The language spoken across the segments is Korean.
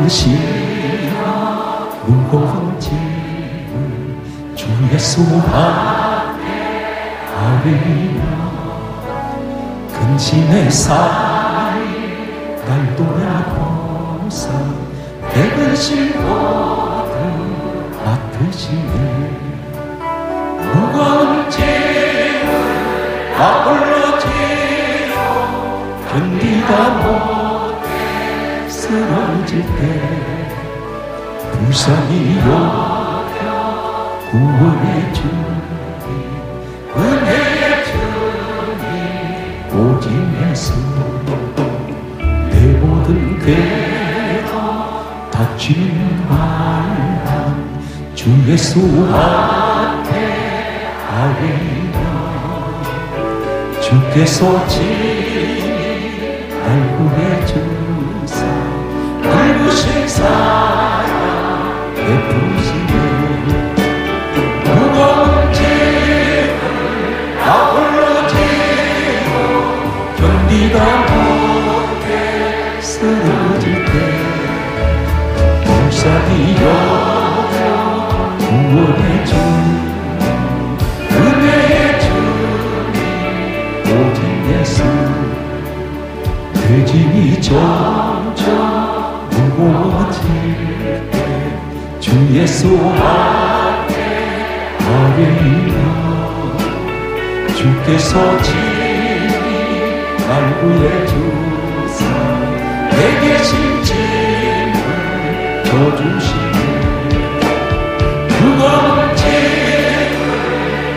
지시라 무거운 짐을 주 예수 앞에 아뢰리라. 근심의 사이 날 돌아보사 내가 실고를 맡으시네. 무거운 짐을 아울러 지어 견디다 못해 쓰러질 때 불쌍히 여겨 구원의 주님 은혜의 주님 오직 예수. 내 모든 괴로 닥친 말만 주 예수 앞에 아뢰리라. 주께서 친히 날 구해주사 늙으신 사랑 베푸시네. 무거운 짐을 아울러 지고 견디다 못해 쓰러질 때 불쌍히 여겨 구원의 주님 은혜의 주님 오직 예수. 그 짐이 점점 무거워질 때 주 예수 앞에 아뢰리라. 주께서 친히 날 구해주사 내게 신 짐을 져주시네. 무거운 짐을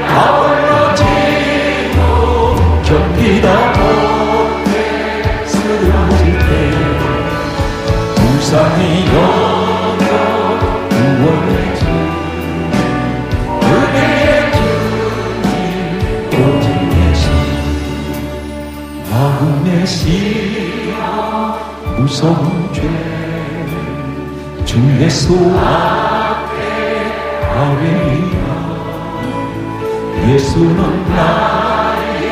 아울러 지고 견디다 못해 쓰러질 때 불쌍히 여겨 구원의 주님 은혜의 주님 오직 예수. 마음의 시야 무서운 죄 주 예수 앞에 아뢰리라. 예수는 나의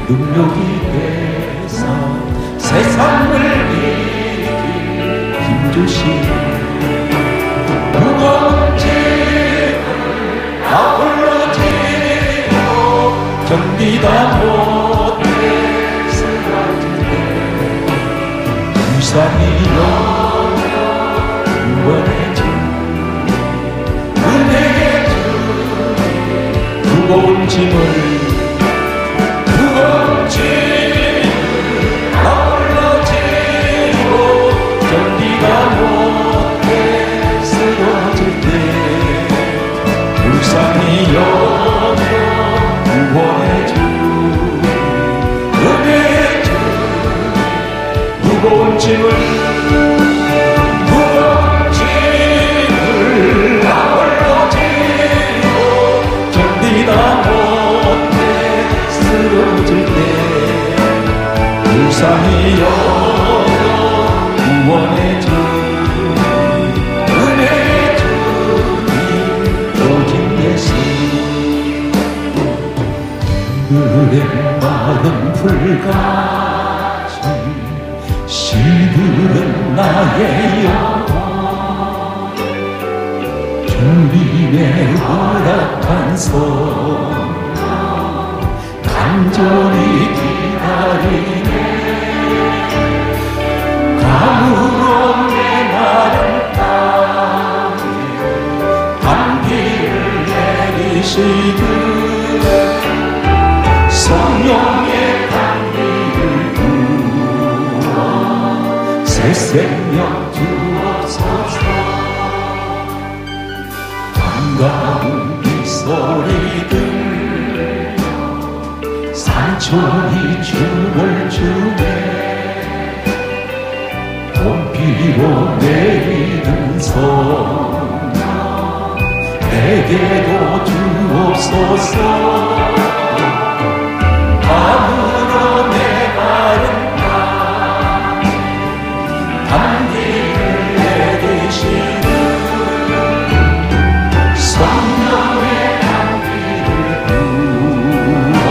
능력이 되사 세상을 이길 힘주시네. 무거운 짐을 아울러 지고 견디다 못해 쓰러질 때 불쌍히 여겨 구원의 주님 은혜의 주님 무거운 짐을 아울러 지고 견디다 못해 쓰러질 때 불쌍히 여겨 구원의 주님 은혜의 주님 무거운 짐을 아울러 지고 견디다 못해 쓰러질 때 불쌍히 여겨 구원의 주님 은혜의 주님 오직 예수. 그의 마른 불같이 시들은 나의 영혼 주님의 허락한 성 간절히 기다리네. 감으로 내 마른 땅에 단비를 내리시듯 성령의 단비를 부어 새 생명 주옵소서. 반가운 빗소리 들려 산천이 춤을 추네. 봄비로 내리는 성령 내게도 주옵소서. 밤으로 내 마른 땅에 단비를 내리시는 성령의 단비를 부어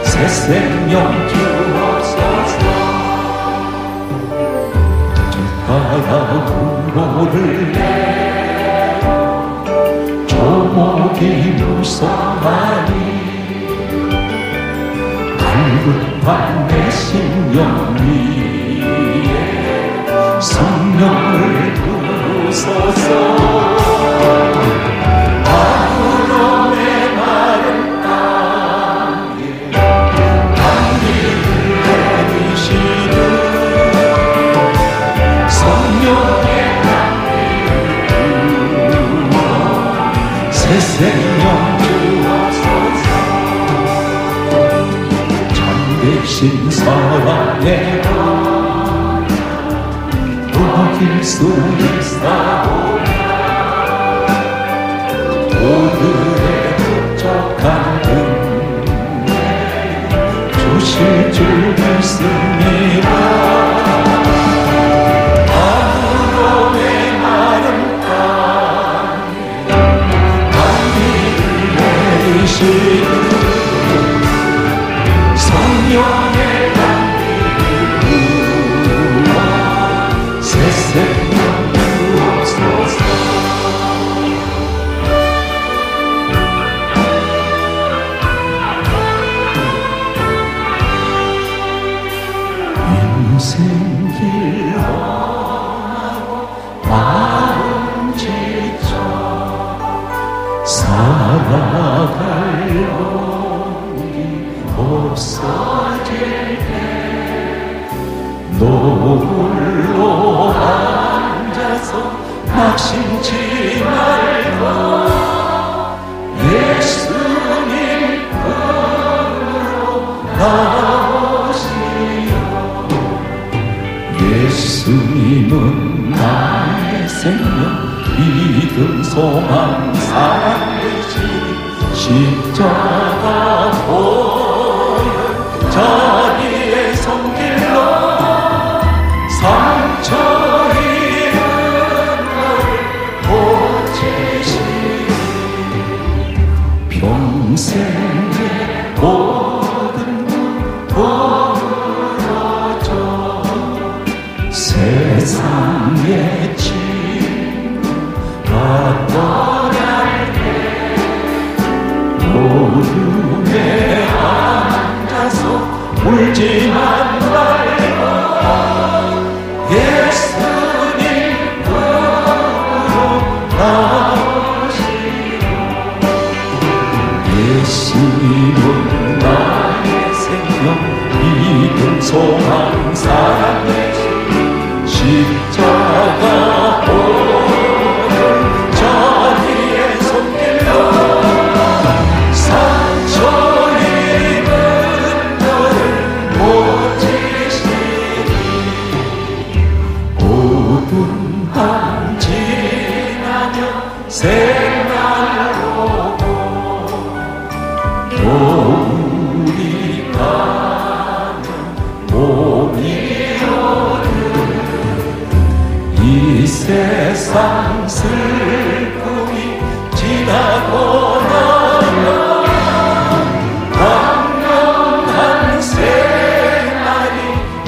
새 생명 주옵소서. 사랑으로를 내 조목이 무성하니 붉은 내 심령 위에 성령을 부으소서. 아무로 메마른 땅에 단비를 내리시는 성령의 강비를 부어 새 생명 주옵소서. 참되신 사랑의 이길 수 있사오냐. 오늘의 부족한 은혜 주실 줄 믿습니다. 아무로 메마른 땅에 단비를 내리시는 성령의 인생길 험하고 마음 지쳐 살아갈 용기 없어질 때 노을로 앉아서 낙심치 말고 예수님 품으로 나오시오. 예수님은 나의 생명, 믿음, 소망, 사랑 되시 십자가 보혈 자리의 손길로 상처 입은 너를 고치시니 평생의 모든 풀어줘. 세상의 친구 다 떠날 때 노루에 앉아서 울지만 말고 예수님 품으로 나오시오. 예수님은 나의 생명, 믿음, 소망, 사랑 되시 십자가 보혈 자리의 손길로 상처 입은 너를 고치시니 모든 밤 지나며 새날 오고 겨울이 가면 봄이 이 세상 슬픔이 지나고 나면 광명한 새날이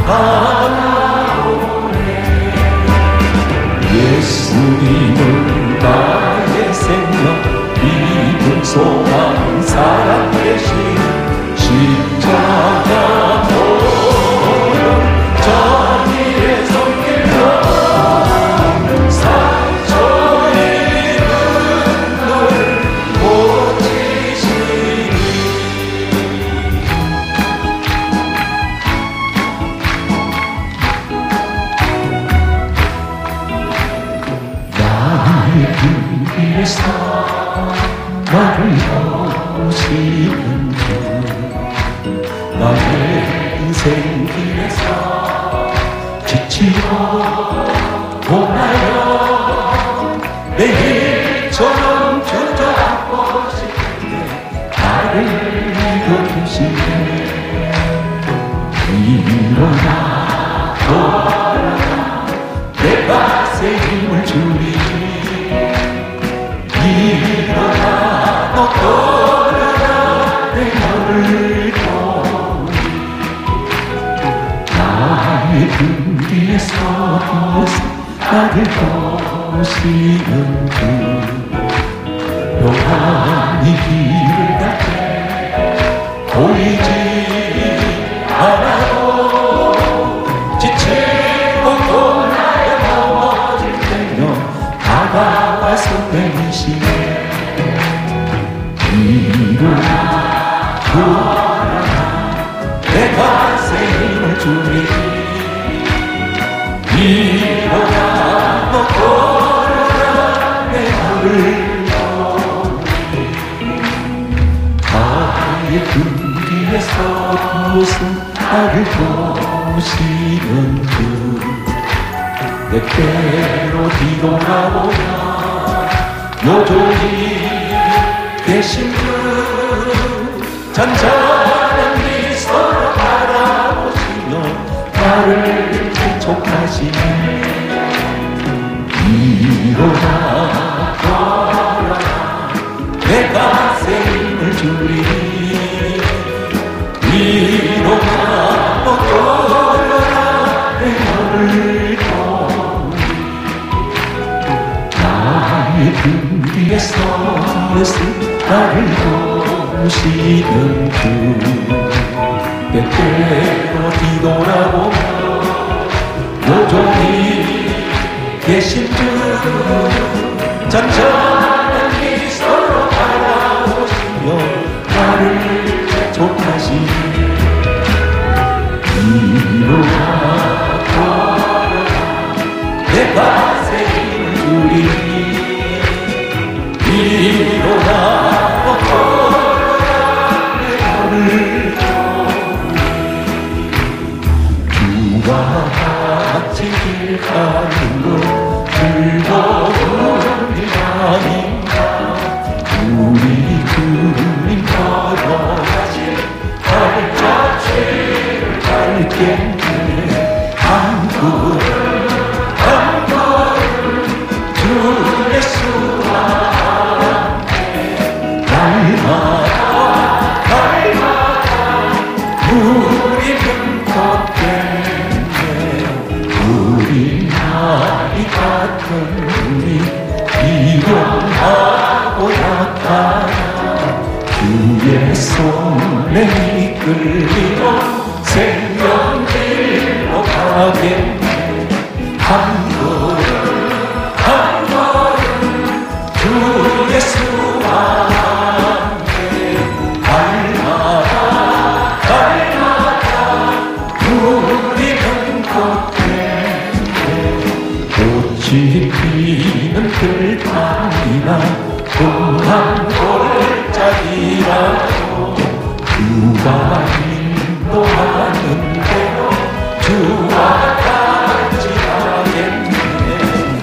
다가오네. 예수님은 나의 생명, 믿음, 소망, 사랑 되신 십자가 보혈 자리의 손길로 상처 입은 너를 고치시니 나의 길 위에서 나를 보시는 주 나의 인생 길에서 지치고 고나요 내일처럼 주저앉고 싶은데 나를 일으키시네. 일어나 돌아가 내가 새 힘을 주리니 일어나 너 돌아가 내 너를 도우리. 나의 등 뒤에 서서 나를 보시는 그 평안히 길을 갈때 보이지 않아도 지치고 돌아야 넘어질 때면 다가와서 내미시네 이루라 내가 새 힘을 주리 일어나 너 걸어라 내 나를 나의 등 뒤에서 무슨 나를 보시는 그 때때로 뒤돌아보면 여전히 계신 그 잔잔한 미소로 바라보시며 나를 촉하시네 일어나 걸어라 내가 새 힘을 주리 일어나 걸어라 내 너를 나의 등 뒤에서 예수 나를 보시는 그 때때로 뒤돌아보며 여전히 계신 그 잔잔한 미소로 바라보시며 나를 촉하시니 일어나 걸어라 내가 새 힘을 주리 일어나 걸어라 내 너를 주와 같이 길 가는 것 즐거운 일 아닌가 우리 주님 걸어가신 발자취를 밟겠네 한 걸음 한 걸음 주 예수와 함께 날마다 날마다 우리는 걷겠네 우리 나이 같은 우리 이용하고 약하나 주의 손에 이끌리고 생명길로 가겠네 한 걸음 한 걸음 주 예수와 함께 날마다 날마다 우리는 걷겠네 꽃이 피는 들판이나 험한 골짜기라도 주가 인도하는 대로 주와 같이 가겠네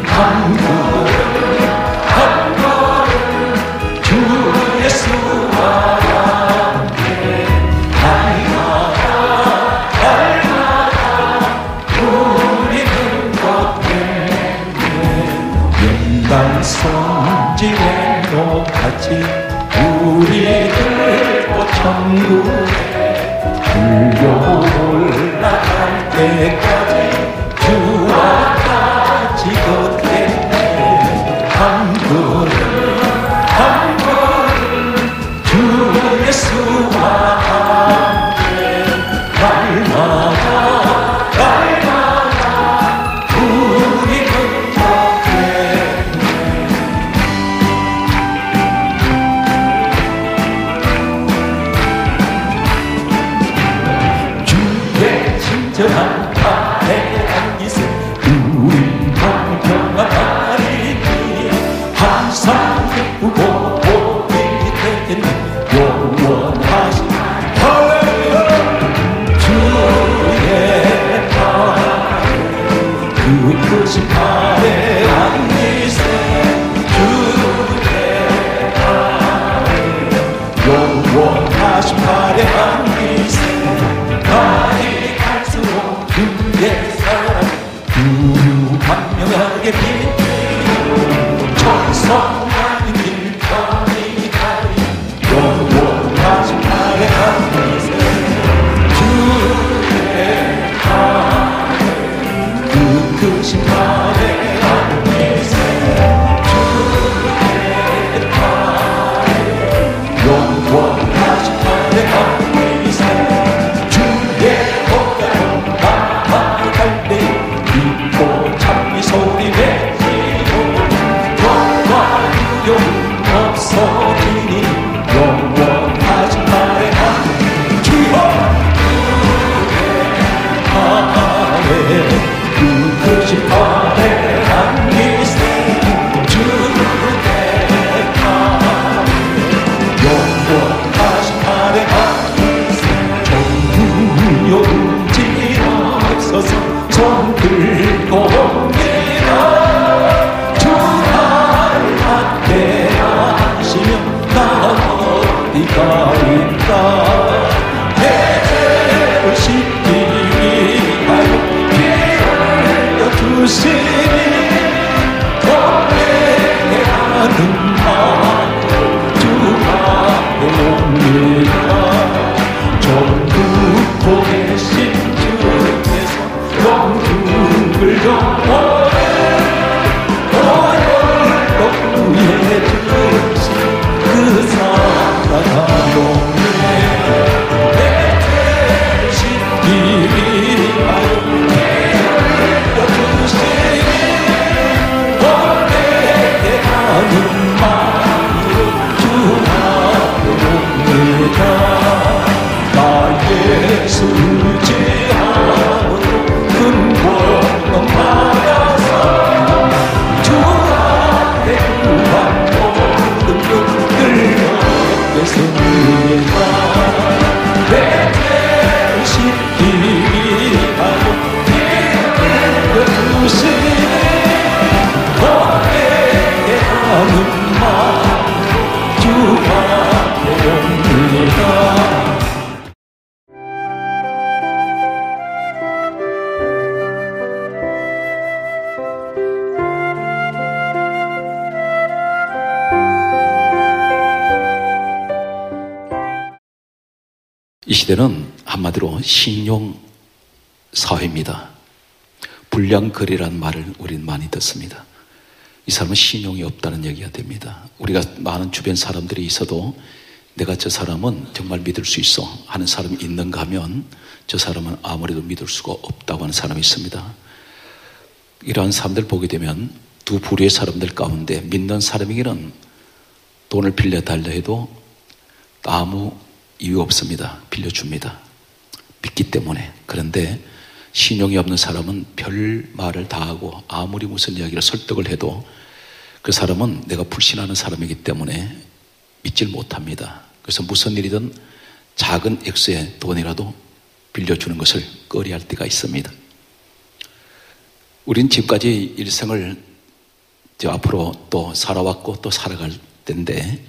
한 걸음 한 걸음 주 예수와 함께 날마다 날마다 우리는 걷겠네 연단 성지의 높같이 우리들 천국에 불려 올라갈 때까지 주와 같이 걷겠네 한 걸음 한 걸음 주 예수와 함께 날마다 날마다 우리는 걷겠네 친절한 아내한 기세 우리 평안하리니 항상 기쁘고 복이 되겠네 영원하신 주의 그 크신 팔에 안기세 주의 영원하신 팔에 안기세 날이 갈수록 영원히 너의 주신 그 사랑으로 내 대신 이리하여 주시니 내게 하는 마음으로 주 앞에 옵니다. 나 예수 의지하고 근본 받아서 주 앞에 구한 모든 것들 얻게 섭니다. 내 대신 이리하고 이끌어 주시니 내게 하는 마음 주 앞에 옵니다. 이 시대는 한마디로 신용 사회입니다. 불량거래라는 말을 우리는 많이 듣습니다. 이 사람은 신용이 없다는 얘기가 됩니다. 우리가 많은 주변 사람들이 있어도 내가 저 사람은 정말 믿을 수 있어 하는 사람이 있는가 하면 저 사람은 아무래도 믿을 수가 없다고 하는 사람이 있습니다. 이러한 사람들 보게 되면 두 부류의 사람들 가운데 믿는 사람에게는 돈을 빌려달라 해도 아무 이유 없습니다. 빌려줍니다. 믿기 때문에. 그런데 신용이 없는 사람은 별 말을 다 하고 아무리 무슨 이야기를 설득을 해도 그 사람은 내가 불신하는 사람이기 때문에 믿질 못합니다. 그래서 무슨 일이든 작은 액수의 돈이라도 빌려주는 것을 꺼려할 때가 있습니다. 우린 지금까지 일생을 앞으로 또 살아왔고 또 살아갈 때인데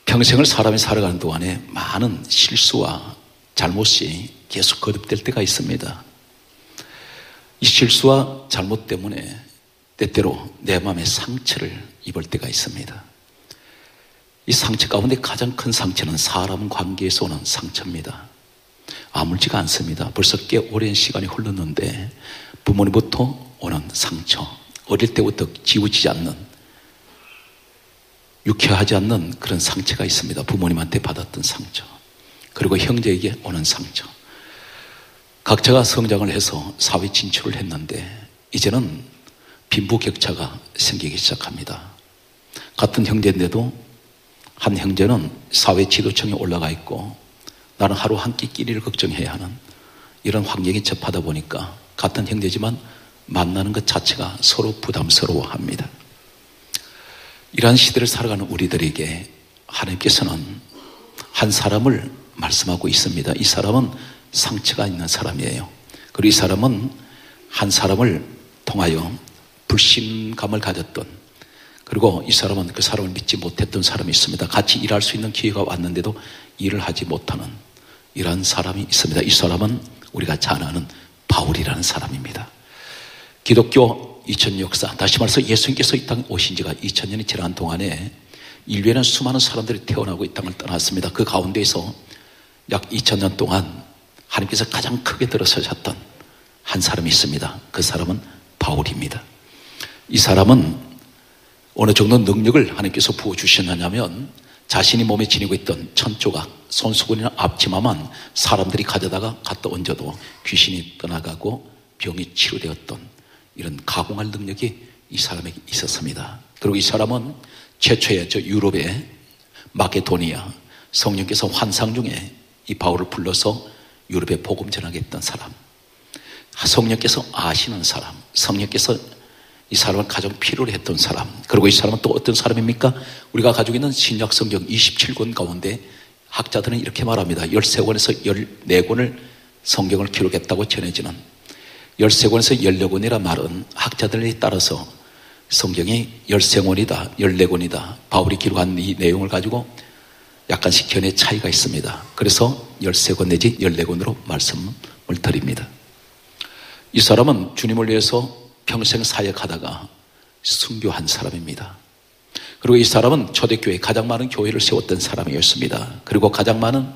평생을 사람이 살아가는 동안에 많은 실수와 잘못이 계속 거듭될 때가 있습니다. 이 실수와 잘못 때문에 때때로 내 마음에 상처를 입을 때가 있습니다. 이 상처 가운데 가장 큰 상처는 사람 관계에서 오는 상처입니다. 아물지가 않습니다. 벌써 꽤 오랜 시간이 흘렀는데 부모님부터 오는 상처, 어릴 때부터 지워지지 않는 유쾌하지 않는 그런 상처가 있습니다. 부모님한테 받았던 상처, 그리고 형제에게 오는 상처. 각자가 성장을 해서 사회 진출을 했는데 이제는 빈부격차가 생기기 시작합니다. 같은 형제인데도 한 형제는 사회 지도층에 올라가 있고 나는 하루 한 끼 끼리를 걱정해야 하는 이런 환경에 접하다 보니까 같은 형제지만 만나는 것 자체가 서로 부담스러워합니다. 이러한 시대를 살아가는 우리들에게 하나님께서는 한 사람을 말씀하고 있습니다. 이 사람은 상처가 있는 사람이에요. 그리고 이 사람은 한 사람을 통하여 불신감을 가졌던, 그리고 이 사람은 그 사람을 믿지 못했던 사람이 있습니다. 같이 일할 수 있는 기회가 왔는데도 일을 하지 못하는 이러한 사람이 있습니다. 이 사람은 우리가 잘 아는 바울이라는 사람입니다. 기독교 2000년 역사, 다시 말해서 예수님께서 이 땅에 오신 지가 2000년이 지난 동안에 인류에는 수많은 사람들이 태어나고 이 땅을 떠났습니다. 그 가운데에서 약 2000년 동안 하나님께서 가장 크게 들어서셨던 한 사람이 있습니다. 그 사람은 바울입니다. 이 사람은 어느 정도 능력을 하나님께서 부어주셨느냐면 자신이 몸에 지니고 있던 천조각, 손수건이나 앞치마만 사람들이 가져다가 갖다 얹어도 귀신이 떠나가고 병이 치료되었던 이런 가공할 능력이 이 사람에게 있었습니다. 그리고 이 사람은 최초의 유럽의 마게도니아 성령께서 환상 중에 이 바울을 불러서 유럽에 복음 전하게 했던 사람, 성령께서 아시는 사람, 성령께서 이 사람을 가장 필요로 했던 사람. 그리고 이 사람은 또 어떤 사람입니까? 우리가 가지고 있는 신약 성경 27권 가운데 학자들은 이렇게 말합니다. 13권에서 14권을 성경을 기록했다고 전해지는 13권에서 14권이라 말은 학자들에 따라서 성경이 13권이다, 14권이다. 바울이 기록한 이 내용을 가지고 약간씩 견해 차이가 있습니다. 그래서 13권 내지 14권으로 말씀을 드립니다. 이 사람은 주님을 위해서 평생 사역하다가 순교한 사람입니다. 그리고 이 사람은 초대교회 가장 많은 교회를 세웠던 사람이었습니다. 그리고 가장 많은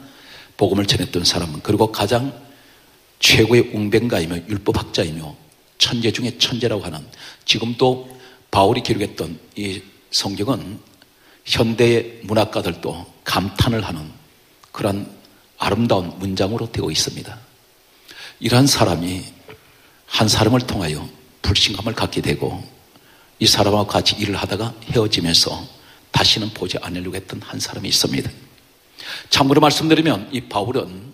복음을 전했던 사람, 그리고 가장 최고의 웅변가이며 율법학자이며 천재 중에 천재라고 하는, 지금도 바울이 기록했던 이 성경은 현대의 문학가들도 감탄을 하는 그런 아름다운 문장으로 되어 있습니다. 이러한 사람이 한 사람을 통하여 불신감을 갖게 되고 이 사람하고 같이 일을 하다가 헤어지면서 다시는 보지 않으려고 했던 한 사람이 있습니다. 참고로 말씀드리면 이 바울은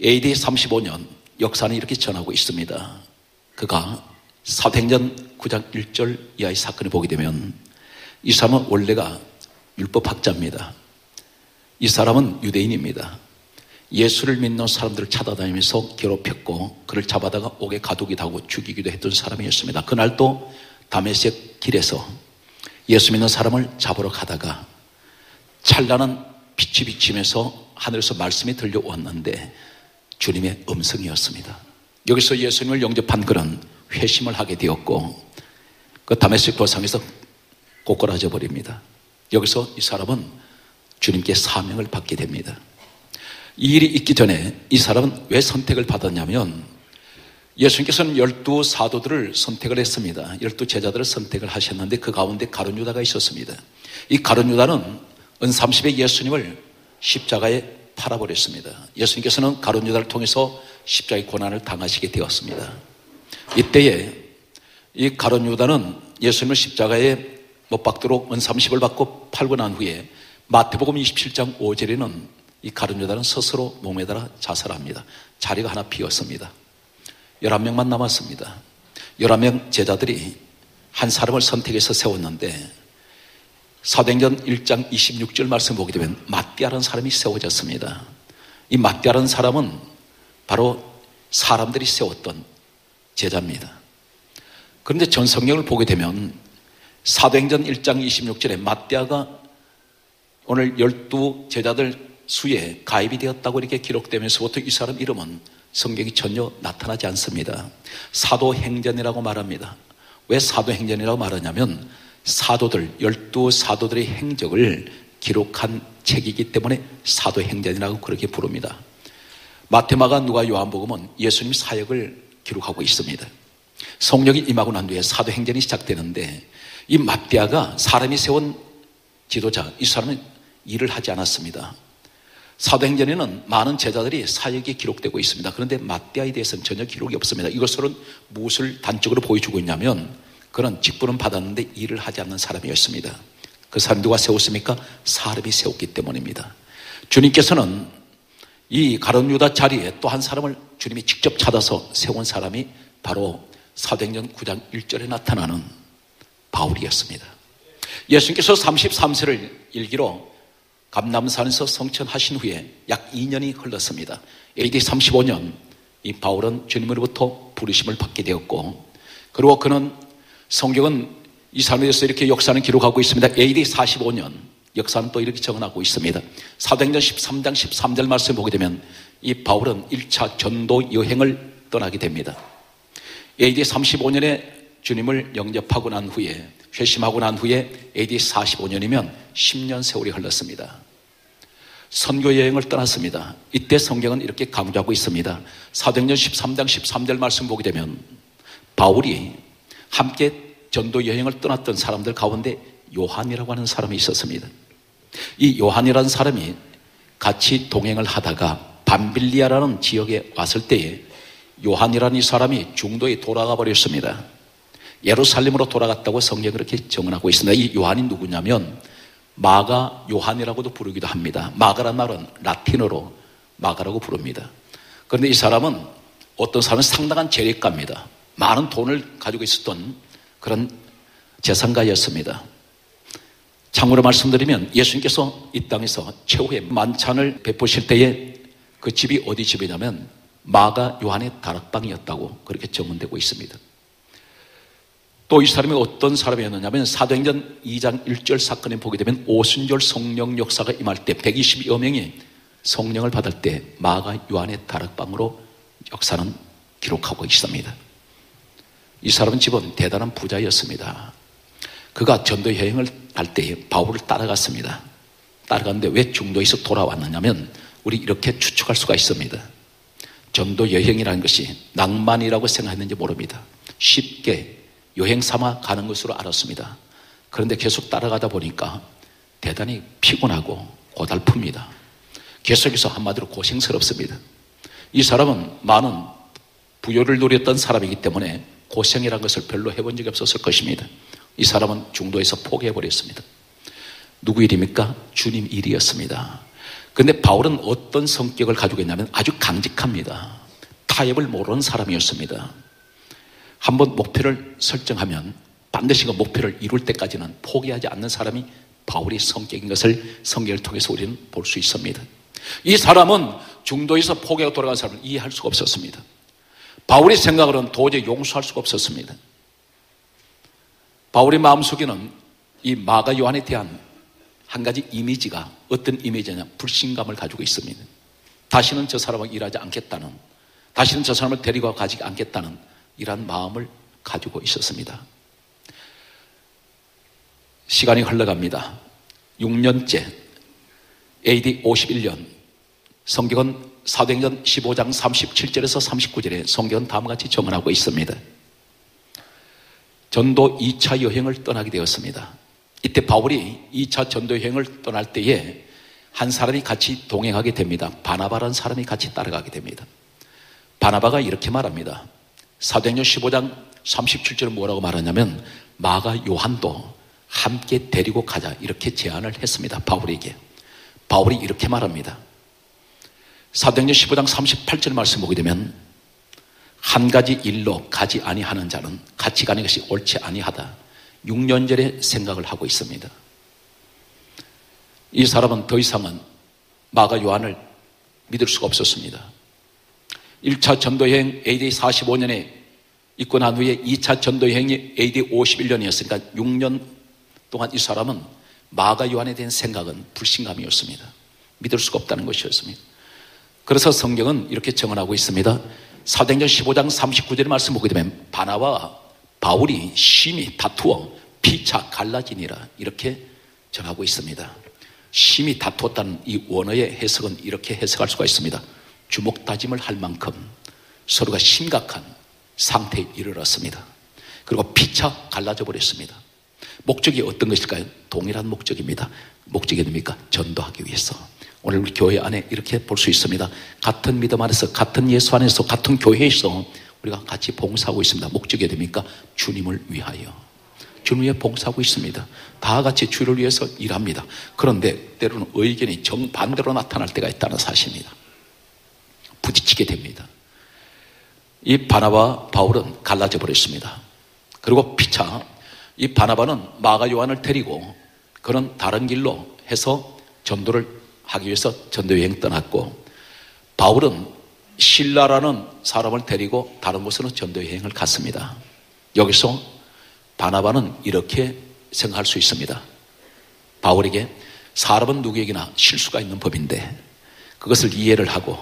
AD 35년 역사는 이렇게 전하고 있습니다. 그가 사도행전 9장 1절 이하의 사건을 보게 되면 이 사람은 원래가 율법학자입니다. 이 사람은 유대인입니다. 예수를 믿는 사람들을 찾아다니면서 괴롭혔고 그를 잡아다가 옥에 가두기도 하고 죽이기도 했던 사람이었습니다. 그날도 다메섹 길에서 예수 믿는 사람을 잡으러 가다가 찬란한 빛이 비치면서 하늘에서 말씀이 들려왔는데 주님의 음성이었습니다. 여기서 예수님을 영접한 그는 회심을 하게 되었고 그 다메섹 도상에서 꼬꾸라져 버립니다. 여기서 이 사람은 주님께 사명을 받게 됩니다. 이 일이 있기 전에 이 사람은 왜 선택을 받았냐면 예수님께서는 12 사도들을 선택을 했습니다. 12 제자들을 선택을 하셨는데 그 가운데 가룟 유다가 있었습니다. 이 가룟 유다는 은삼십에 예수님을 십자가에 팔아버렸습니다. 예수님께서는 가룟 유다를 통해서 십자가의 고난을 당하시게 되었습니다. 이때에 이 가룟 유다는 예수님을 십자가에 못 박도록 은삼십을 받고 팔고 난 후에 마태복음 27장 5절에는 이 가룟 유다는 스스로 목매달아 자살합니다. 자리가 하나 비었습니다. 11명만 남았습니다. 11명 제자들이 한 사람을 선택해서 세웠는데 사도행전 1장 26절 말씀 보게 되면 마띠아라는 사람이 세워졌습니다. 이 마띠아라는 사람은 바로 사람들이 세웠던 제자입니다. 그런데 전 성경을 보게 되면 사도행전 1장 26절에 마띠아가 오늘 12 제자들 수에 가입이 되었다고 이렇게 기록되면서부터 이 사람 이름은 성경이 전혀 나타나지 않습니다. 사도행전이라고 말합니다. 왜 사도행전이라고 말하냐면 사도들, 12 사도들의 행적을 기록한 책이기 때문에 사도행전이라고 그렇게 부릅니다. 마태마가 누가 요한복음은 예수님 사역을 기록하고 있습니다. 성령이 임하고 난 뒤에 사도행전이 시작되는데 이 마띠아가 사람이 세운 지도자, 이 사람은 일을 하지 않았습니다. 사도행전에는 많은 제자들이 사역이 기록되고 있습니다. 그런데 마띠아에 대해서는 전혀 기록이 없습니다. 이것은 무엇을 단적으로 보여주고 있냐면 그는 직분은 받았는데 일을 하지 않는 사람이었습니다. 그 사람 누가 세웠습니까? 사람이 세웠기 때문입니다. 주님께서는 이 가룟 유다 자리에 또 한 사람을 주님이 직접 찾아서 세운 사람이 바로 사도행전 9장 1절에 나타나는 바울이었습니다. 예수님께서 33세를 일기로 감남산에서 성천하신 후에 약 2년이 흘렀습니다. AD 35년 이 바울은 주님으로부터 부르심을 받게 되었고 그리고 그는 성경은 이 사람에 대해서 이렇게 역사는 기록하고 있습니다. AD 45년 역사는 또 이렇게 정언하고 있습니다. 사도행전 13장 13절 말씀 보게 되면 이 바울은 1차 전도 여행을 떠나게 됩니다. AD 35년에 주님을 영접하고 난 후에 회심하고 난 후에 AD 45년이면 10년 세월이 흘렀습니다. 선교 여행을 떠났습니다. 이때 성경은 이렇게 강조하고 있습니다. 사도행전 13장 13절 말씀 보게 되면 바울이 함께 전도 여행을 떠났던 사람들 가운데 요한이라고 하는 사람이 있었습니다. 이 요한이라는 사람이 같이 동행을 하다가 밤빌리아라는 지역에 왔을 때에 요한이라는 이 사람이 중도에 돌아가 버렸습니다. 예루살렘으로 돌아갔다고 성경이 그렇게 정언하고 있습니다. 이 요한이 누구냐면 마가 요한이라고도 부르기도 합니다. 마가란 말은 라틴어로 마가라고 부릅니다. 그런데 이 사람은 어떤 사람은 상당한 재력가입니다. 많은 돈을 가지고 있었던 그런 재산가였습니다. 참고로 말씀드리면 예수님께서 이 땅에서 최후의 만찬을 베푸실 때에 그 집이 어디 집이냐면 마가 요한의 다락방이었다고 그렇게 정언되고 있습니다. 또 이 사람이 어떤 사람이었느냐면 사도행전 2장 1절 사건에 보게 되면 오순절 성령 역사가 임할 때 120여 명이 성령을 받을 때 마가 요한의 다락방으로 역사는 기록하고 있습니다. 이 사람은 집은 대단한 부자였습니다. 그가 전도 여행을 할 때에 바울을 따라갔습니다. 따라갔는데 왜 중도에서 돌아왔느냐면 우리 이렇게 추측할 수가 있습니다. 전도 여행이라는 것이 낭만이라고 생각했는지 모릅니다. 쉽게 여행 삼아 가는 것으로 알았습니다. 그런데 계속 따라가다 보니까 대단히 피곤하고 고달픕니다. 계속해서 한마디로 고생스럽습니다. 이 사람은 많은 부요를 누렸던 사람이기 때문에 고생이라는 것을 별로 해본 적이 없었을 것입니다. 이 사람은 중도에서 포기해버렸습니다. 누구 일입니까? 주님 일이었습니다. 그런데 바울은 어떤 성격을 가지고 있냐면 아주 강직합니다. 타협을 모르는 사람이었습니다. 한번 목표를 설정하면 반드시 그 목표를 이룰 때까지는 포기하지 않는 사람이 바울의 성격인 것을 성경을 통해서 우리는 볼 수 있습니다. 이 사람은 중도에서 포기하고 돌아간 사람을 이해할 수가 없었습니다. 바울의 생각으로는 도저히 용서할 수가 없었습니다. 바울의 마음속에는 이 마가 요한에 대한 한 가지 이미지가 어떤 이미지냐, 불신감을 가지고 있습니다. 다시는 저 사람과 일하지 않겠다는, 다시는 저 사람을 데리고 가지 않겠다는 이러한 마음을 가지고 있었습니다. 시간이 흘러갑니다. 6년째 AD 51년 성경은 사도행전 15장 37절에서 39절에 성경은 다음과 같이 정언하고 있습니다. 전도 2차 여행을 떠나게 되었습니다. 이때 바울이 2차 전도 여행을 떠날 때에 한 사람이 같이 동행하게 됩니다. 바나바라는 사람이 같이 따라가게 됩니다. 바나바가 이렇게 말합니다. 사도행전 15장 37절은 뭐라고 말하냐면 마가 요한도 함께 데리고 가자 이렇게 제안을 했습니다. 바울에게. 바울이 이렇게 말합니다. 사도행전 15장 38절 말씀 보게 되면 한 가지 일로 가지 아니하는 자는 같이 가는 것이 옳지 아니하다. 6년 전에 생각을 하고 있습니다. 이 사람은 더 이상은 마가 요한을 믿을 수가 없었습니다. 1차 전도여행 AD 45년에 있고 난 후에 2차 전도여행이 AD 51년이었으니까 6년 동안 이 사람은 마가 요한에 대한 생각은 불신감이었습니다. 믿을 수가 없다는 것이었습니다. 그래서 성경은 이렇게 정언하고 있습니다. 사도행전 15장 39절의 말씀 보게 되면 바나바와 바울이 심히 다투어 피차 갈라지니라 이렇게 전하고 있습니다. 심히 다투었다는 이 원어의 해석은 이렇게 해석할 수가 있습니다. 주먹다짐을 할 만큼 서로가 심각한 상태에 이르렀습니다. 그리고 피차 갈라져 버렸습니다. 목적이 어떤 것일까요? 동일한 목적입니다. 목적이 뭡니까? 전도하기 위해서. 오늘 우리 교회 안에 이렇게 볼 수 있습니다. 같은 믿음 안에서, 같은 예수 안에서, 같은 교회에서 우리가 같이 봉사하고 있습니다. 목적이 됩니까? 주님을 위하여. 주님 위해 봉사하고 있습니다. 다 같이 주를 위해서 일합니다. 그런데 때로는 의견이 정반대로 나타날 때가 있다는 사실입니다. 부딪히게 됩니다. 이 바나바와 바울은 갈라져 버렸습니다. 그리고 피차 이 바나바는 마가 요한을 데리고 그는 다른 길로 해서 전도를 하기 위해서 전도여행 떠났고 바울은 실라라는 사람을 데리고 다른 곳으로 전도여행을 갔습니다. 여기서 바나바는 이렇게 생각할 수 있습니다. 바울에게 사람은 누구에게나 실수가 있는 법인데 그것을 이해를 하고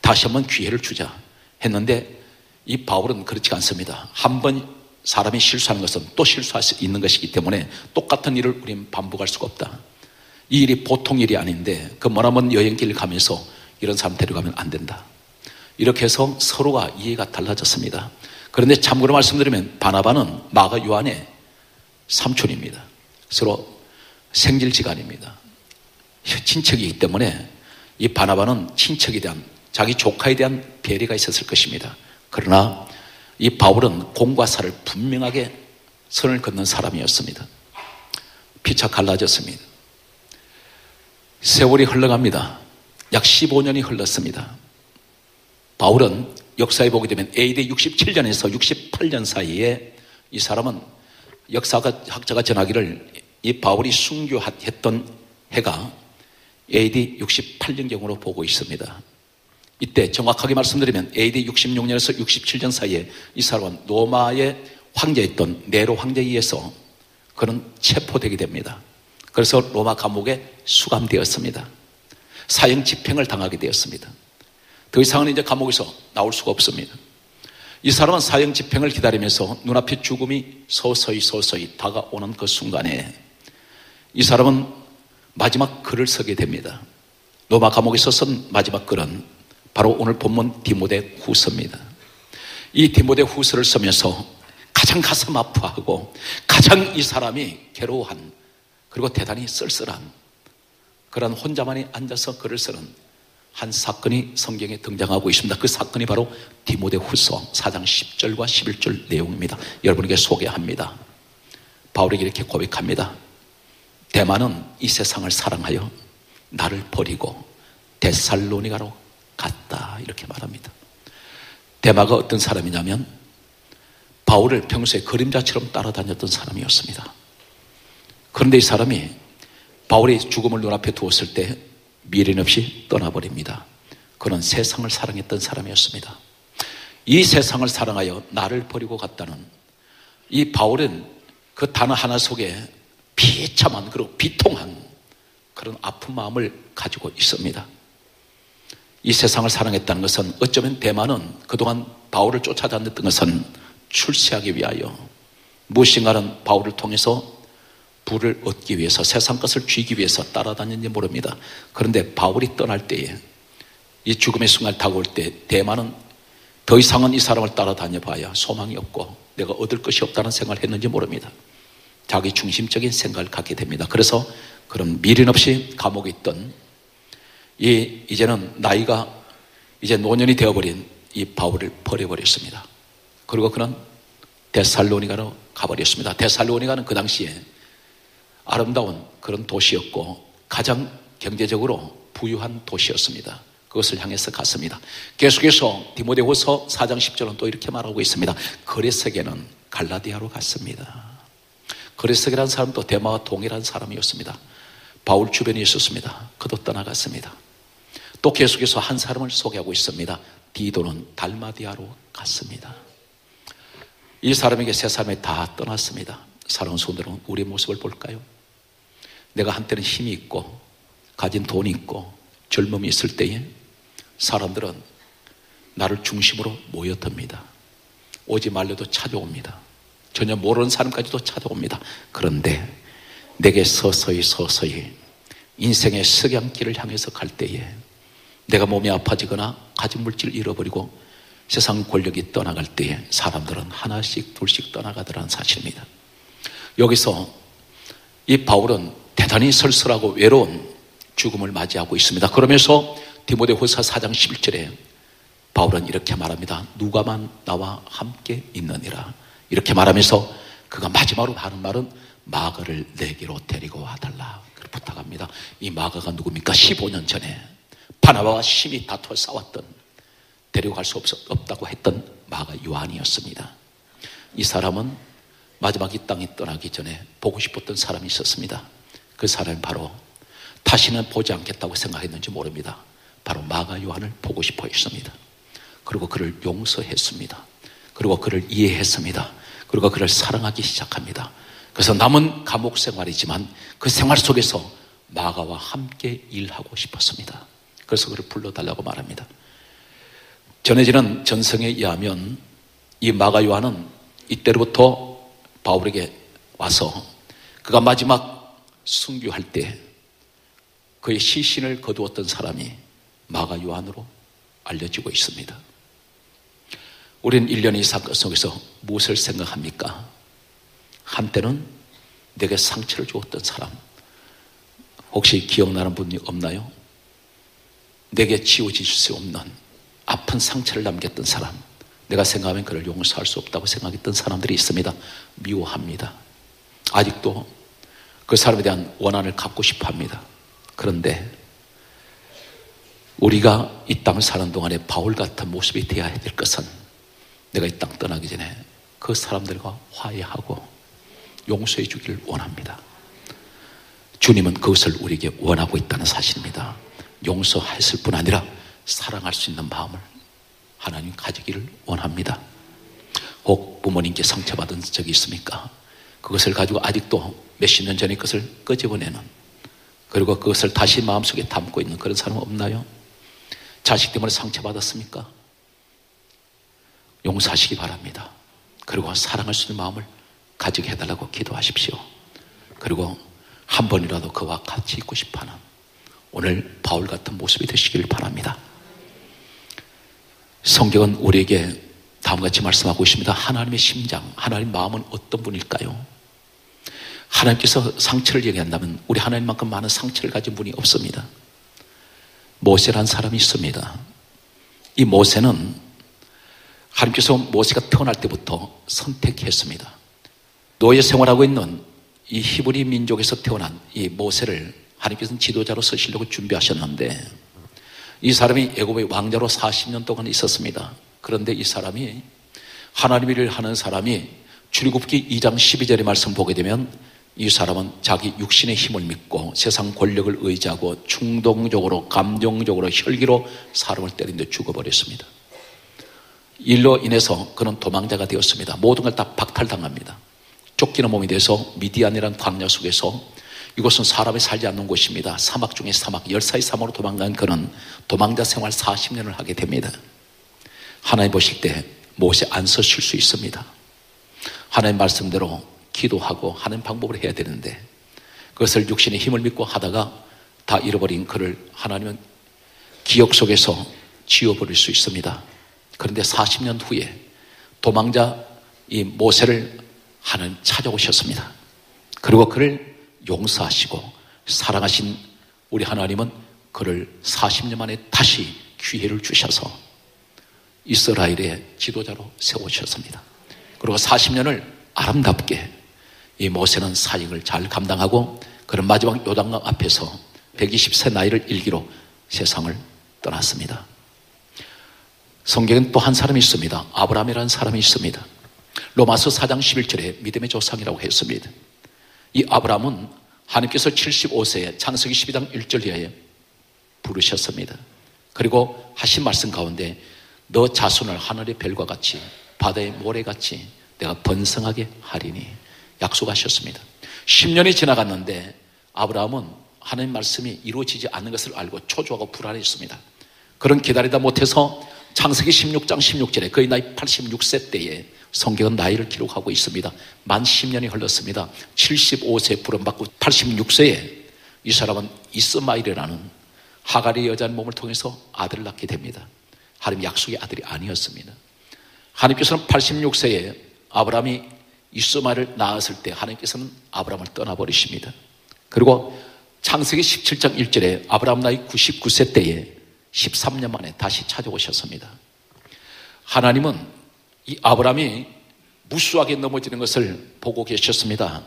다시 한번 기회를 주자 했는데 이 바울은 그렇지 않습니다. 한번 사람이 실수하는 것은 또 실수할 수 있는 것이기 때문에 똑같은 일을 우리는 반복할 수가 없다. 이 일이 보통 일이 아닌데 그 머나먼 여행길을 가면서 이런 사람 데려가면 안 된다. 이렇게 해서 서로가 이해가 달라졌습니다. 그런데 참고로 말씀드리면 바나바는 마가 요한의 삼촌입니다. 서로 생질지간입니다. 친척이기 때문에 이 바나바는 친척에 대한 자기 조카에 대한 배려가 있었을 것입니다. 그러나 이 바울은 공과 사를 분명하게 선을 긋는 사람이었습니다. 피차 갈라졌습니다. 세월이 흘러갑니다. 약 15년이 흘렀습니다. 바울은 역사에 보게 되면 AD 67년에서 68년 사이에 이 사람은 역사학자가 전하기를 이 바울이 순교했던 해가 AD 68년경으로 보고 있습니다. 이때 정확하게 말씀드리면 AD 66년에서 67년 사이에 이 사람은 로마의 황제였던 네로 황제에 의해서 그는 체포되게 됩니다. 그래서 로마 감옥에 수감되었습니다. 사형 집행을 당하게 되었습니다. 더 이상은 이제 감옥에서 나올 수가 없습니다. 이 사람은 사형 집행을 기다리면서 눈앞에 죽음이 서서히 다가오는 그 순간에 이 사람은 마지막 글을 쓰게 됩니다. 로마 감옥에서 쓴 마지막 글은 바로 오늘 본문 디모데 후서입니다. 이 디모데 후서를 쓰면서 가장 가슴 아파하고 가장 이 사람이 괴로워한, 그리고 대단히 쓸쓸한 그런 혼자만이 앉아서 글을 쓰는 한 사건이 성경에 등장하고 있습니다. 그 사건이 바로 디모데 후서 4장 10절과 11절 내용입니다. 여러분에게 소개합니다. 바울에게 이렇게 고백합니다. 데마는 이 세상을 사랑하여 나를 버리고 데살로니가로 갔다, 이렇게 말합니다. 데마가 어떤 사람이냐면 바울을 평소에 그림자처럼 따라다녔던 사람이었습니다. 그런데 이 사람이 바울의 죽음을 눈앞에 두었을 때 미련 없이 떠나버립니다. 그는 세상을 사랑했던 사람이었습니다. 이 세상을 사랑하여 나를 버리고 갔다는 이 바울은 그 단어 하나 속에 비참한, 그리고 비통한 그런 아픈 마음을 가지고 있습니다. 이 세상을 사랑했다는 것은 어쩌면 데마는 그동안 바울을 쫓아다녔던 것은 출세하기 위하여, 무엇인가는 바울을 통해서 부를 얻기 위해서, 세상 것을 쥐기 위해서 따라다녔는지 모릅니다. 그런데 바울이 떠날 때에, 이 죽음의 순간을 다가올 때 데마는 더 이상은 이 사람을 따라다녀 봐야 소망이 없고 내가 얻을 것이 없다는 생각을 했는지 모릅니다. 자기 중심적인 생각을 갖게 됩니다. 그래서 그런 미련 없이 감옥에 있던 이제는 나이가 이제 노년이 되어버린 이 바울을 버려버렸습니다. 그리고 그는 데살로니가로 가버렸습니다. 데살로니가는 그 당시에 아름다운 그런 도시였고 가장 경제적으로 부유한 도시였습니다. 그것을 향해서 갔습니다. 계속해서 디모데후서 4장 10절은 또 이렇게 말하고 있습니다. 그레스에게는 갈라디아로 갔습니다. 그레스에라는 사람도 데마와 동일한 사람이었습니다. 바울 주변에 있었습니다. 그도 떠나갔습니다. 또 계속해서 한 사람을 소개하고 있습니다. 디도는 달마디아로 갔습니다. 이 사람에게 세 사람이 다 떠났습니다. 사랑하는 성도들은 우리의 모습을 볼까요? 내가 한때는 힘이 있고 가진 돈이 있고 젊음이 있을 때에 사람들은 나를 중심으로 모여듭니다. 오지 말려도 찾아옵니다. 전혀 모르는 사람까지도 찾아옵니다. 그런데 내게 서서히 인생의 석양길을 향해서 갈 때에 내가 몸이 아파지거나 가진 물질을 잃어버리고 세상 권력이 떠나갈 때에 사람들은 하나씩 둘씩 떠나가더라는 사실입니다. 여기서 이 바울은 대단히 쓸쓸하고 외로운 죽음을 맞이하고 있습니다. 그러면서 디모데후서 4장 11절에 바울은 이렇게 말합니다. 누가만 나와 함께 있느니라, 이렇게 말하면서 그가 마지막으로 하는 말은 마가를 내게로 데리고 와달라, 그렇게 부탁합니다. 이 마가가 누굽니까? 15년 전에 바나바와 심히 다투어 싸웠던, 데리고 갈 수 없다고 했던 마가 요한이었습니다. 이 사람은 마지막 이 땅에 떠나기 전에 보고 싶었던 사람이 있었습니다. 그 사람이 바로 다시는 보지 않겠다고 생각했는지 모릅니다. 바로 마가 요한을 보고 싶어 했습니다. 그리고 그를 용서했습니다. 그리고 그를 이해했습니다. 그리고 그를 사랑하기 시작합니다. 그래서 남은 감옥 생활이지만 그 생활 속에서 마가와 함께 일하고 싶었습니다. 그래서 그를 불러달라고 말합니다. 전해지는 전성에 의하면 이 마가 요한은 이때로부터 바울에게 와서 그가 마지막 순교할 때 그의 시신을 거두었던 사람이 마가 요한으로 알려지고 있습니다. 우리는 1년 이 사건 속에서 무엇을 생각합니까? 한때는 내게 상처를 주었던 사람, 혹시 기억나는 분이 없나요? 내게 지워질 수 없는 아픈 상처를 남겼던 사람, 내가 생각하면 그를 용서할 수 없다고 생각했던 사람들이 있습니다. 미워합니다. 아직도 그 사람에 대한 원한을 갖고 싶어 합니다. 그런데 우리가 이 땅을 사는 동안에 바울 같은 모습이 되어야 될 것은 내가 이 땅 떠나기 전에 그 사람들과 화해하고 용서해 주기를 원합니다. 주님은 그것을 우리에게 원하고 있다는 사실입니다. 용서했을 뿐 아니라 사랑할 수 있는 마음을 하나님 가지기를 원합니다. 혹 부모님께 상처받은 적이 있습니까? 그것을 가지고 아직도 몇십 년 전의 것을 끄집어내는, 그리고 그것을 다시 마음속에 담고 있는 그런 사람 없나요? 자식 때문에 상처받았습니까? 용서하시기 바랍니다. 그리고 사랑할 수 있는 마음을 가지게 해달라고 기도하십시오. 그리고 한 번이라도 그와 같이 있고 싶어하는 오늘 바울 같은 모습이 되시기를 바랍니다. 성경은 우리에게 다음과 같이 말씀하고 있습니다. 하나님의 심장, 하나님 마음은 어떤 분일까요? 하나님께서 상처를 얘기한다면 우리 하나님만큼 많은 상처를 가진 분이 없습니다. 모세라는 사람이 있습니다. 이 모세는 하나님께서 모세가 태어날 때부터 선택했습니다. 노예 생활하고 있는 이 히브리 민족에서 태어난 이 모세를 하나님께서는 지도자로 쓰시려고 준비하셨는데 이 사람이 애굽의 왕자로 40년 동안 있었습니다. 그런데 이 사람이 하나님의 일을 하는 사람이 출애굽기 2장 12절의 말씀 보게 되면 이 사람은 자기 육신의 힘을 믿고 세상 권력을 의지하고 충동적으로 감정적으로 혈기로 사람을 때리는데 죽어버렸습니다. 일로 인해서 그는 도망자가 되었습니다. 모든 걸 다 박탈당합니다. 쫓기는 몸이 돼서 미디안이라는 광야 속에서 이곳은 사람이 살지 않는 곳입니다. 사막 중에 사막, 열사의 사막으로 도망간 그는 도망자 생활 40년을 하게 됩니다. 하나님 보실 때 모세 안 서실 수 있습니다. 하나님 말씀대로 기도하고 하는 방법으로 해야 되는데 그것을 육신의 힘을 믿고 하다가 다 잃어버린 그를 하나님은 기억 속에서 지워버릴 수 있습니다. 그런데 40년 후에 도망자 이 모세를 하나님 찾아오셨습니다. 그리고 그를 용서하시고 사랑하신 우리 하나님은 그를 40년 만에 다시 기회를 주셔서 이스라엘의 지도자로 세우셨습니다. 그리고 40년을 아름답게 이 모세는 사역을 잘 감당하고 그런 마지막 요단강 앞에서 120세 나이를 일기로 세상을 떠났습니다. 성경엔 또 한 사람이 있습니다. 아브라함이라는 사람이 있습니다. 로마서 4장 11절에 믿음의 조상이라고 했습니다. 이 아브라함은 하나님께서 75세에 창세기 12장 1절 이하에 부르셨습니다. 그리고 하신 말씀 가운데 너 자손을 하늘의 별과 같이 바다의 모래같이 내가 번성하게 하리니 약속하셨습니다. 10년이 지나갔는데 아브라함은 하나님 말씀이 이루어지지 않는 것을 알고 초조하고 불안했습니다. 그런 기다리다 못해서 창세기 16장 16절에 그의 나이 86세 때에 성경은 나이를 기록하고 있습니다. 만 10년이 흘렀습니다. 75세 부름받고 86세에 이 사람은 이스마엘이라는 하갈의 여자의 몸을 통해서 아들을 낳게 됩니다. 하나님 약속의 아들이 아니었습니다. 하나님께서는 86세에 아브라함이 이스마엘을 낳았을 때 하나님께서는 아브라함을 떠나버리십니다. 그리고 창세기 17장 1절에 아브라함 나이 99세 때에 13년 만에 다시 찾아오셨습니다. 하나님은 이 아브라함이 무수하게 넘어지는 것을 보고 계셨습니다.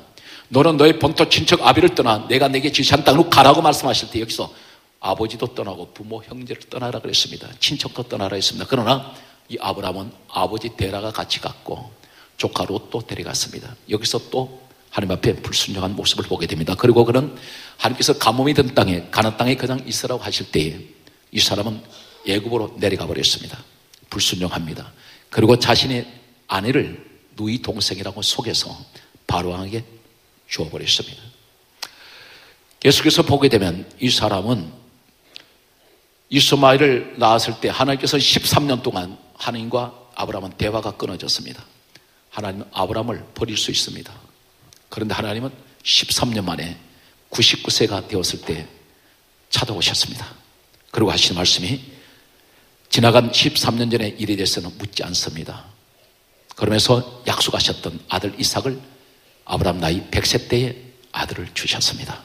너는 너의 본토 친척 아비를 떠나 내가 내게 지시한 땅으로 가라고 말씀하실 때 여기서 아버지도 떠나고 부모 형제를 떠나라 그랬습니다. 친척도 떠나라 했습니다. 그러나 이 아브라함은 아버지 데라가 같이 갔고 조카 롯도 데려갔습니다. 여기서 또 하나님 앞에 불순종한 모습을 보게 됩니다. 그리고 그는 하나님께서 가뭄이 든 땅에 가나안 땅에 그냥 있으라고 하실 때에 이 사람은 애굽으로 내려가 버렸습니다. 불순종합니다. 그리고 자신의 아내를 누이 동생이라고 속여서 바로왕에게 주어버렸습니다. 계속해서 보게 되면 이 사람은 이스마엘을 낳았을 때 하나님께서 13년 동안 하나님과 아브라함은 대화가 끊어졌습니다. 하나님은 아브라함을 버릴 수 있습니다. 그런데 하나님은 13년 만에 99세가 되었을 때 찾아오셨습니다. 그리고 하시는 말씀이 지나간 13년 전의 일에 대해서는 묻지 않습니다. 그러면서 약속하셨던 아들 이삭을 아브라함 나이 100세 때에 아들을 주셨습니다.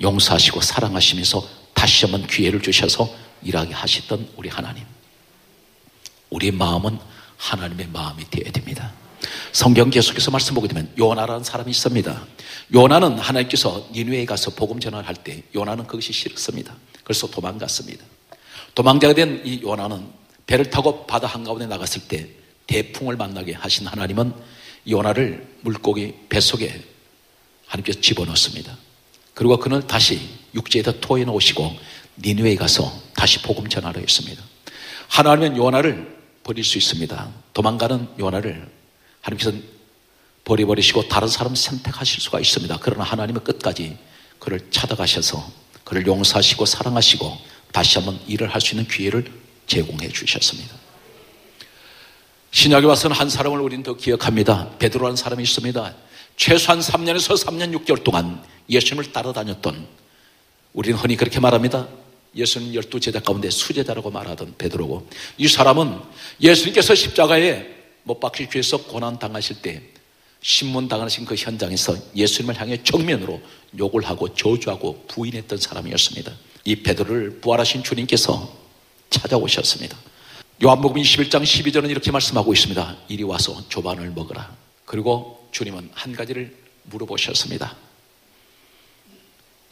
용서하시고 사랑하시면서 다시 한번 기회를 주셔서 일하게 하셨던 우리 하나님. 우리의 마음은 하나님의 마음이 되어야 됩니다. 성경 계속해서 말씀 보게 되면 요나라는 사람이 있습니다. 요나는 하나님께서 니느웨에 가서 복음 전환을 할 때 요나는 그것이 싫었습니다. 그래서 도망갔습니다. 도망자가 된 이 요나는 배를 타고 바다 한가운데 나갔을 때 대풍을 만나게 하신 하나님은 요나를 물고기 뱃속에 하나님께서 집어넣습니다. 그리고 그는 다시 육지에다 토해 놓으시고 니느웨에 가서 다시 복음 전하려 했습니다. 하나님은 요나를 버릴 수 있습니다. 도망가는 요나를 하나님께서 버려버리시고 다른 사람 선택하실 수가 있습니다. 그러나 하나님은 끝까지 그를 찾아가셔서 그를 용서하시고 사랑하시고 다시 한번 일을 할 수 있는 기회를 제공해 주셨습니다. 신약에 와서는 한 사람을 우리는 더 기억합니다. 베드로라는 사람이 있습니다. 최소한 3년에서 3년 6개월 동안 예수님을 따라다녔던, 우리는 흔히 그렇게 말합니다. 예수님 12제자 가운데 수제자라고 말하던 베드로고, 이 사람은 예수님께서 십자가에 못 박히기 위해서 고난당하실 때 신문당하신 그 현장에서 예수님을 향해 정면으로 욕을 하고 저주하고 부인했던 사람이었습니다. 이 베드로를 부활하신 주님께서 찾아오셨습니다. 요한복음 21장 12절은 이렇게 말씀하고 있습니다. 이리 와서 조반을 먹으라. 그리고 주님은 한 가지를 물어보셨습니다.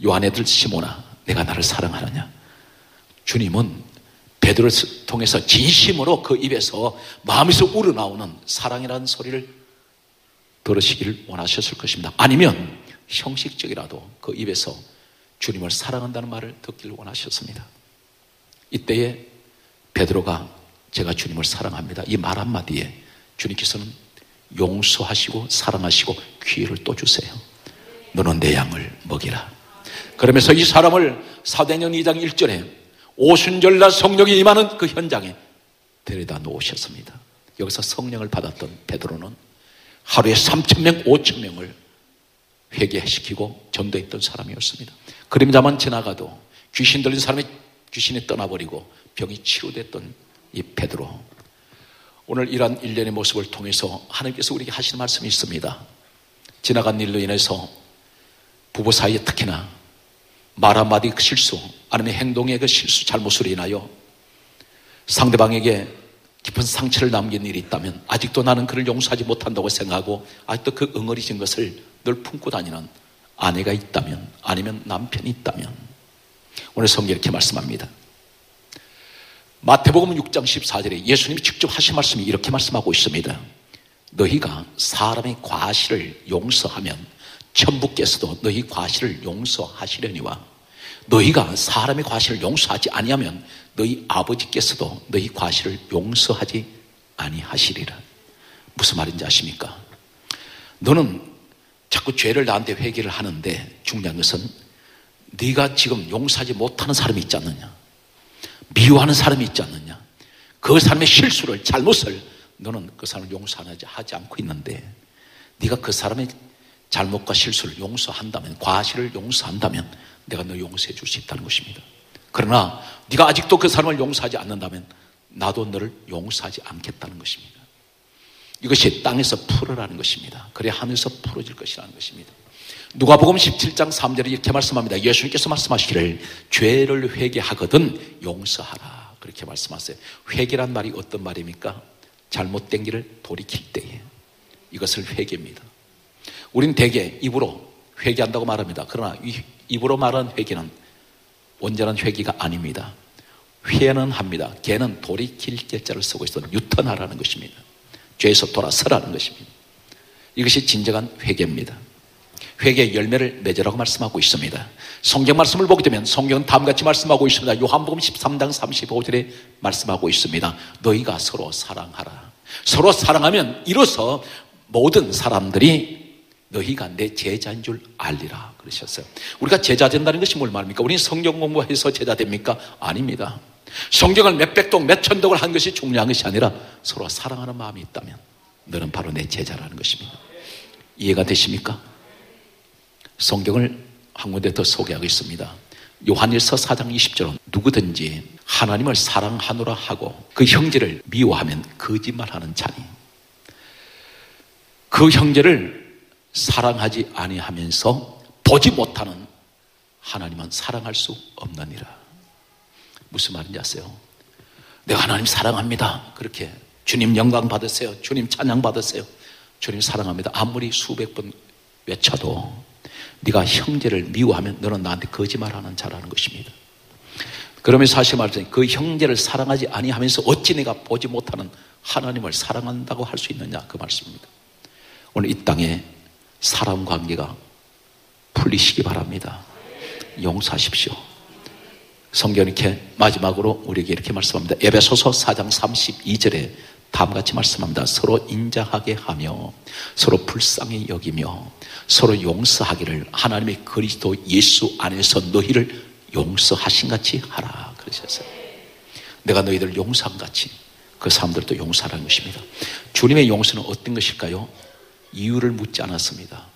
요한애들 시몬아, 내가 나를 사랑하느냐? 주님은 베드로를 통해서 진심으로 그 입에서 마음에서 우러나오는 사랑이라는 소리를 들으시기를 원하셨을 것입니다. 아니면 형식적이라도 그 입에서 주님을 사랑한다는 말을 듣기를 원하셨습니다. 이때에 베드로가 제가 주님을 사랑합니다, 이 말 한마디에 주님께서는 용서하시고 사랑하시고 기회를 또 주세요. 너는 내 양을 먹이라. 그러면서 이 사람을 사도행전 2장 1절에 오순절날 성령이 임하는 그 현장에 데려다 놓으셨습니다. 여기서 성령을 받았던 베드로는 하루에 3,000명, 5,000명을 회개시키고 전도했던 사람이었습니다. 그림자만 지나가도 귀신 들린 사람이 귀신이 떠나버리고 병이 치료됐던 이 베드로, 오늘 이러한 일련의 모습을 통해서 하나님께서 우리에게 하시는 말씀이 있습니다. 지나간 일로 인해서 부부 사이에 특히나 말 한마디 그 실수, 아니면 행동의 그 실수, 잘못으로 인하여 상대방에게 깊은 상처를 남긴 일이 있다면 아직도 나는 그를 용서하지 못한다고 생각하고 아직도 그 응어리진 것을 늘 품고 다니는 아내가 있다면, 아니면 남편이 있다면, 오늘 성경이 이렇게 말씀합니다. 마태복음 6장 14절에 예수님이 직접 하신 말씀이 이렇게 말씀하고 있습니다. 너희가 사람의 과실을 용서하면 천부께서도 너희 과실을 용서하시려니와 너희가 사람의 과실을 용서하지 아니하면 너희 아버지께서도 너희 과실을 용서하지 아니하시리라. 무슨 말인지 아십니까? 너는 자꾸 죄를 나한테 회개를 하는데 중요한 것은 네가 지금 용서하지 못하는 사람이 있지 않느냐, 미워하는 사람이 있지 않느냐, 그 사람의 실수를, 잘못을 너는 그 사람을 용서하지 않고 있는데, 네가 그 사람의 잘못과 실수를 용서한다면, 과실을 용서한다면 내가 너 용서해 줄 수 있다는 것입니다. 그러나 네가 아직도 그 사람을 용서하지 않는다면 나도 너를 용서하지 않겠다는 것입니다. 이것이 땅에서 풀어라는 것입니다. 그래야 하늘에서 풀어질 것이라는 것입니다. 누가복음 17장 3절에 이렇게 말씀합니다. 예수님께서 말씀하시기를 죄를 회개하거든 용서하라, 그렇게 말씀하세요. 회개란 말이 어떤 말입니까? 잘못된 길을 돌이킬 때에, 이것을 회개입니다. 우린 대개 입으로 회개한다고 말합니다. 그러나 입으로 말하는 회개는 온전한 회개가 아닙니다. 회는 합니다. 개는 돌이킬 개자를 쓰고 있어서 유턴하라는 것입니다. 죄에서 돌아서라는 것입니다. 이것이 진정한 회개입니다. 회개의 열매를 맺으라고 말씀하고 있습니다. 성경 말씀을 보게 되면 성경은 다음같이 말씀하고 있습니다. 요한복음 13장 35절에 말씀하고 있습니다. 너희가 서로 사랑하라. 서로 사랑하면 이로써 모든 사람들이 너희가 내 제자인 줄 알리라 그러셨어요. 우리가 제자 된다는 것이 뭘 말입니까? 우리는 성경 공부해서 제자 됩니까? 아닙니다. 성경을 몇백 동, 몇천 동을 한 것이 중요한 것이 아니라 서로 사랑하는 마음이 있다면 너는 바로 내 제자라는 것입니다. 이해가 되십니까? 성경을 한 군데 더 소개하겠습니다. 요한일서 4장 20절은 누구든지 하나님을 사랑하노라 하고 그 형제를 미워하면 거짓말하는 자니 그 형제를 사랑하지 아니하면서 보지 못하는 하나님은 사랑할 수 없느니라. 무슨 말인지 아세요? 내가 하나님 사랑합니다, 그렇게 주님 영광 받으세요, 주님 찬양 받으세요, 주님 사랑합니다 아무리 수백 번 외쳐도 네가 형제를 미워하면 너는 나한테 거짓말하는 자라는 것입니다. 그러면 사실 말하자면 그 형제를 사랑하지 아니하면서 어찌 내가 보지 못하는 하나님을 사랑한다고 할 수 있느냐, 그 말씀입니다. 오늘 이 땅에 사람 관계가 풀리시기 바랍니다. 용서하십시오. 성경이 이렇게 마지막으로 우리에게 이렇게 말씀합니다. 에베소서 4장 32절에 다음같이 말씀합니다. 서로 인자하게 하며 서로 불쌍히 여기며 서로 용서하기를 하나님의 그리스도 예수 안에서 너희를 용서하신 같이 하라 그러셨어요. 내가 너희들 용서한 같이 그 사람들도 용서하라는 것입니다. 주님의 용서는 어떤 것일까요? 이유를 묻지 않았습니다.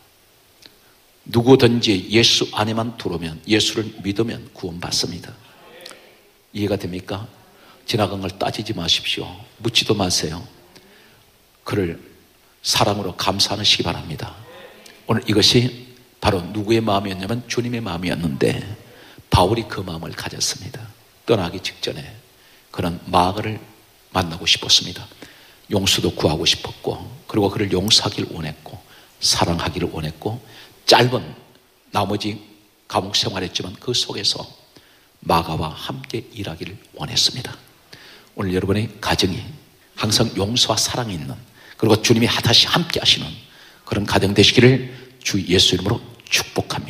누구든지 예수 안에만 들어오면, 예수를 믿으면 구원받습니다. 이해가 됩니까? 지나간 걸 따지지 마십시오. 묻지도 마세요. 그를 사랑으로 감사하시기 바랍니다. 오늘 이것이 바로 누구의 마음이었냐면 주님의 마음이었는데 바울이 그 마음을 가졌습니다. 떠나기 직전에 그는 마가를 만나고 싶었습니다. 용서도 구하고 싶었고, 그리고 그를 용서하기를 원했고, 사랑하기를 원했고, 짧은 나머지 감옥 생활했지만 그 속에서 마가와 함께 일하기를 원했습니다. 오늘 여러분의 가정이 항상 용서와 사랑이 있는, 그리고 주님이 다시 함께 하시는 그런 가정 되시기를 주 예수 이름으로 축복합니다.